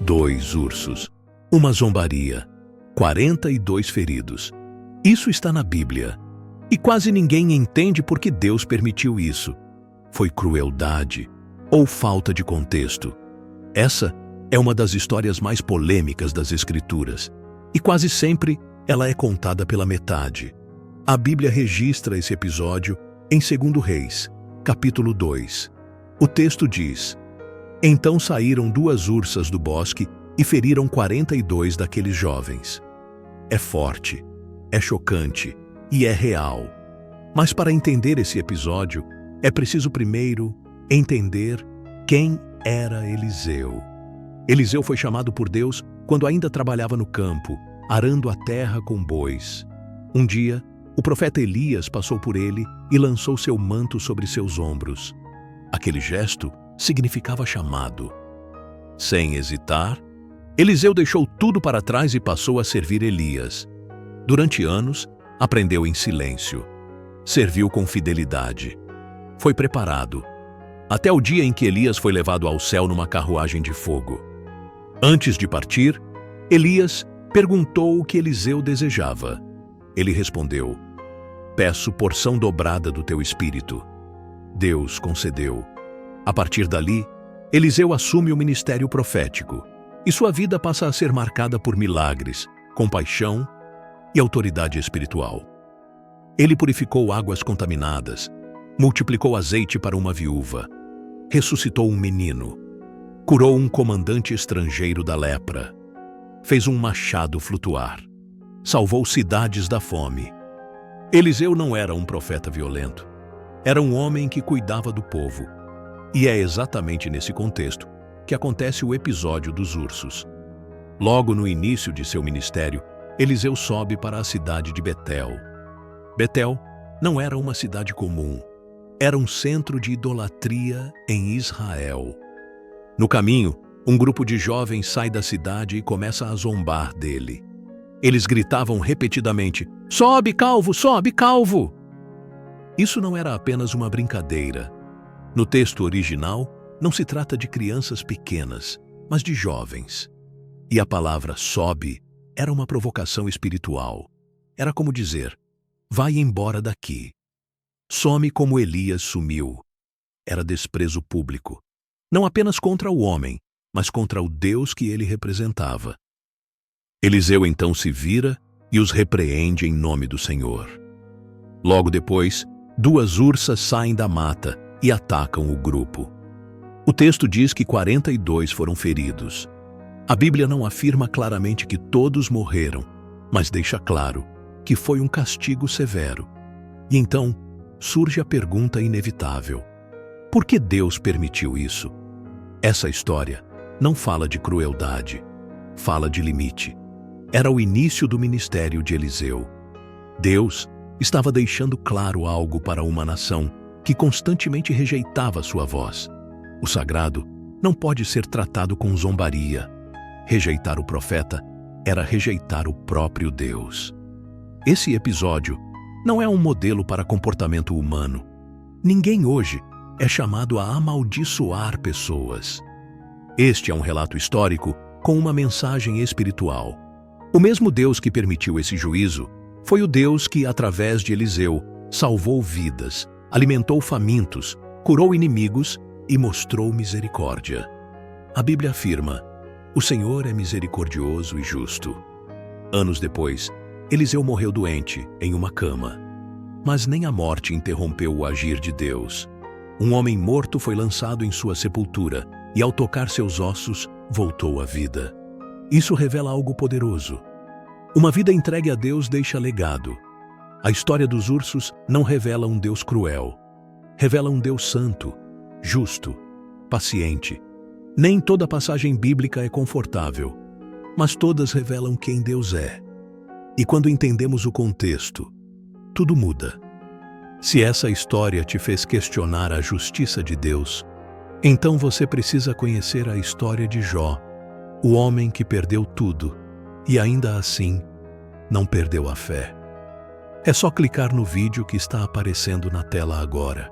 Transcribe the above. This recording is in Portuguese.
2 ursos, uma zombaria, 42 feridos. Isso está na Bíblia. E quase ninguém entende por que Deus permitiu isso. Foi crueldade ou falta de contexto? Essa é uma das histórias mais polêmicas das Escrituras. E quase sempre ela é contada pela metade. A Bíblia registra esse episódio em 2 Reis, capítulo 2. O texto diz: Então saíram 2 ursas do bosque e feriram 42 daqueles jovens. É forte, é chocante e é real. Mas para entender esse episódio, é preciso primeiro entender quem era Eliseu. Eliseu foi chamado por Deus quando ainda trabalhava no campo, arando a terra com bois. Um dia, o profeta Elias passou por ele e lançou seu manto sobre seus ombros. Aquele gesto significava chamado. Sem hesitar, Eliseu deixou tudo para trás e passou a servir Elias. Durante anos, aprendeu em silêncio. Serviu com fidelidade. Foi preparado, até o dia em que Elias foi levado ao céu numa carruagem de fogo. Antes de partir, Elias perguntou o que Eliseu desejava. Ele respondeu: Peço porção dobrada do teu espírito. Deus concedeu. A partir dali, Eliseu assume o ministério profético, e sua vida passa a ser marcada por milagres, compaixão e autoridade espiritual. Ele purificou águas contaminadas, multiplicou azeite para uma viúva, ressuscitou um menino, curou um comandante estrangeiro da lepra, fez um machado flutuar, salvou cidades da fome. Eliseu não era um profeta violento, era um homem que cuidava do povo. E é exatamente nesse contexto que acontece o episódio dos ursos. Logo no início de seu ministério, Eliseu sobe para a cidade de Betel. Betel não era uma cidade comum, era um centro de idolatria em Israel. No caminho, um grupo de jovens sai da cidade e começa a zombar dele. Eles gritavam repetidamente: Sobe, calvo! Sobe, calvo! Isso não era apenas uma brincadeira. No texto original, não se trata de crianças pequenas, mas de jovens. E a palavra sobe era uma provocação espiritual. Era como dizer: vai embora daqui. Some como Elias sumiu. Era desprezo público, não apenas contra o homem, mas contra o Deus que ele representava. Eliseu então se vira e os repreende em nome do Senhor. Logo depois, 2 ursas saem da mata e atacam o grupo. O texto diz que 42 foram feridos. A Bíblia não afirma claramente que todos morreram, mas deixa claro que foi um castigo severo. E então surge a pergunta inevitável: por que Deus permitiu isso? Essa história não fala de crueldade, fala de limite. Era o início do ministério de Eliseu. Deus estava deixando claro algo para uma nação que constantemente rejeitava sua voz. O sagrado não pode ser tratado com zombaria. Rejeitar o profeta era rejeitar o próprio Deus. Esse episódio não é um modelo para comportamento humano. Ninguém hoje é chamado a amaldiçoar pessoas. Este é um relato histórico com uma mensagem espiritual. O mesmo Deus que permitiu esse juízo foi o Deus que, através de Eliseu, salvou vidas, alimentou famintos, curou inimigos e mostrou misericórdia. A Bíblia afirma: o Senhor é misericordioso e justo. Anos depois, Eliseu morreu doente em uma cama. Mas nem a morte interrompeu o agir de Deus. Um homem morto foi lançado em sua sepultura e, ao tocar seus ossos, voltou à vida. Isso revela algo poderoso. Uma vida entregue a Deus deixa legado. A história dos ursos não revela um Deus cruel. Revela um Deus santo, justo, paciente. Nem toda passagem bíblica é confortável, mas todas revelam quem Deus é. E quando entendemos o contexto, tudo muda. Se essa história te fez questionar a justiça de Deus, então você precisa conhecer a história de Jó, o homem que perdeu tudo e ainda assim não perdeu a fé. É só clicar no vídeo que está aparecendo na tela agora.